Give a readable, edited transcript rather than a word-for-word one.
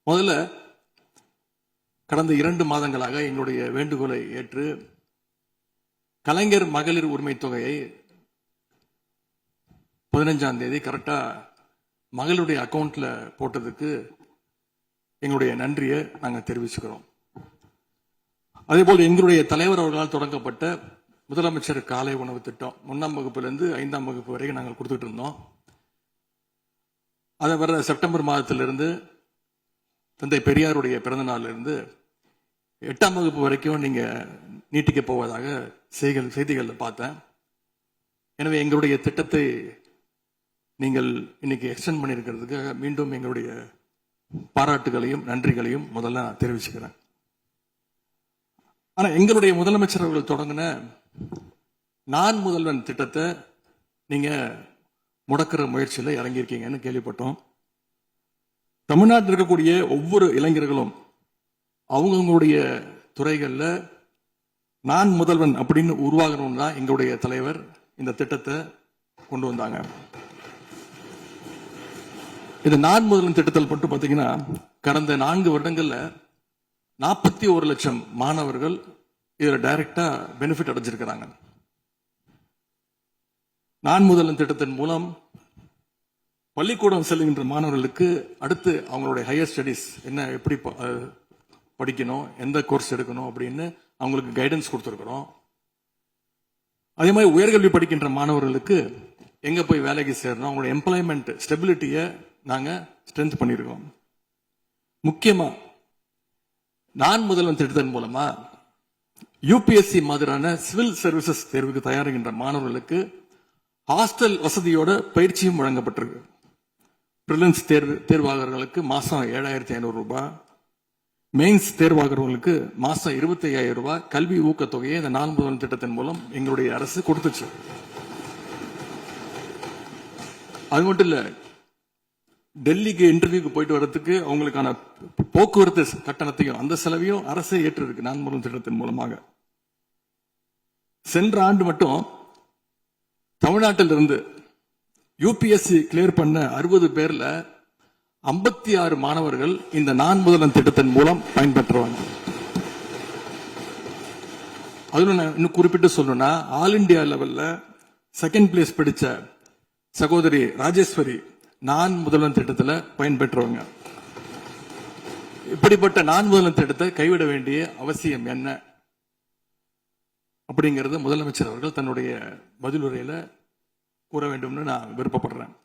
முதல்ல கடந்த 2 மாதங்களாக எங்களுடைய வேண்டுகோளை ஏற்று கலைஞர் மகளிர் உரிமை தொகையை 15ஆம் தேதி கரெக்டா மகளுடைய அக்கௌண்ட்ல போட்டதுக்கு எங்களுடைய நன்றியை நாங்கள் தெரிவிச்சுக்கிறோம். அதேபோல் எங்களுடைய தலைவர் அவர்களால் தொடங்கப்பட்ட முதலமைச்சர் காலை உணவு திட்டம் 1ஆம் வகுப்பிலிருந்து 5ஆம் வகுப்பு வரைக்கும் நாங்கள் கொடுத்துட்டு இருந்தோம். அதை வர செப்டம்பர் மாதத்திலிருந்து தந்தை பெரியாருடைய பிறந்த நாளிலிருந்து 8ஆம் வகுப்பு வரைக்கும் நீங்க நீட்டிக்க போவதாக செய்திகளில் பார்த்தேன். எனவே எங்களுடைய திட்டத்தை நீங்கள் இன்னைக்கு எக்ஸ்டெண்ட் பண்ணியிருக்கிறதுக்காக மீண்டும் எங்களுடைய பாராட்டுகளையும் நன்றிகளையும் முதல்ல நான் தெரிவிச்சுக்கிறேன். ஆனா எங்களுடைய முதலமைச்சர் அவர்கள் தொடங்கின நான் முதல்வன் திட்டத்தை நீங்க முடக்கிற முயற்சியில இறங்கியிருக்கீங்கன்னு கேள்விப்பட்டோம். தமிழ்நாட்டில் இருக்கக்கூடிய ஒவ்வொரு இளைஞர்களும் அவங்களுடைய துறைகளில் நான் முதல்வன் அப்படின்னு உருவாகணும்னு தான் எங்களுடைய தலைவர் இந்த திட்டத்தை கொண்டு வந்தாங்க. இந்த நான் முதல்வன் திட்டத்தில் மட்டும் பார்த்தீங்கன்னா கடந்த 4 வருடங்கள்ல 41 லட்சம் மாணவர்கள் இதில் டைரக்டா பெனிஃபிட் அடைஞ்சிருக்கிறாங்க. நான் முதல்வன் திட்டத்தின் மூலம் பள்ளிக்கூடம் செல்கின்ற மாணவர்களுக்கு அடுத்து அவங்களுடைய ஹையர் ஸ்டடீஸ் என்ன எப்படி படிக்கணும், எந்த கோர்ஸ் எடுக்கணும் அப்படின்னு அவங்களுக்கு கைடன்ஸ் கொடுத்துருக்கிறோம். அதே மாதிரி உயர்கல்வி படிக்கின்ற மாணவர்களுக்கு எங்க போய் வேலைக்கு சேரணும், அவங்களோட எம்ப்ளாய்மெண்ட் ஸ்டெபிலிட்டியை நாங்க ஸ்ட்ரென்த் பண்ணியிருக்கோம். முக்கியமா நான் முதல்வன் திட்டத்தின் மூலமா யூபிஎஸ்சி மாதிரியான சிவில் சர்வீசஸ் தேர்வுக்கு தயாரிக்கின்ற மாணவர்களுக்கு ஹாஸ்டல் வசதியோட பயிற்சியும் வழங்கப்பட்டிருக்கு. பிரிலிம்ஸ் தேர்வாளர்களுக்கு மாசம் 7,500 ரூபாய், மெயின்ஸ் தேர்வாகிறவங்களுக்கு மாசம் 25,000 ரூபாய் கல்வி ஊக்கத்தொகையை இந்த நான் முதல்வன் திட்டத்தின் மூலம் எங்களுடைய அரசு கொடுத்துச்சு. அது மட்டும் இல்ல, டெல்லிக்கு இன்டர்வியூக்கு போயிட்டு வர்றதுக்கு அவங்களுக்கான போக்குவரத்து கட்டணத்தையும் அந்த செலவையும் அரசே ஏற்றிருக்கு நான் முதல்வன் திட்டத்தின் மூலமாக. சென்ற ஆண்டு மட்டும் தமிழ்நாட்டில் இருந்து யூபிஎஸ்சி கிளியர் பண்ண 60 பேர்ல 56 மாணவர்கள் இந்த நான் முதல்வன் திட்டத்தின் மூலம் பயன்பெற்றுவாங்க. அதுல நான் இன்னும் குறிப்பிட்டு சொல்லணும்னா ஆல் இண்டியா லெவல்ல செகண்ட் பிளேஸ் படிச்ச சகோதரி ராஜேஸ்வரி நான் முதல்வன் திட்டத்தில் பயன்பெற்றவங்க. இப்படிப்பட்ட நான் முதல்வன் திட்டத்தை கைவிட வேண்டிய அவசியம் என்ன அப்படிங்கறது முதலமைச்சர் அவர்கள் தன்னுடைய பதிலுரையில கூற வேண்டும்னு நான் விருப்பப்படுறேன்.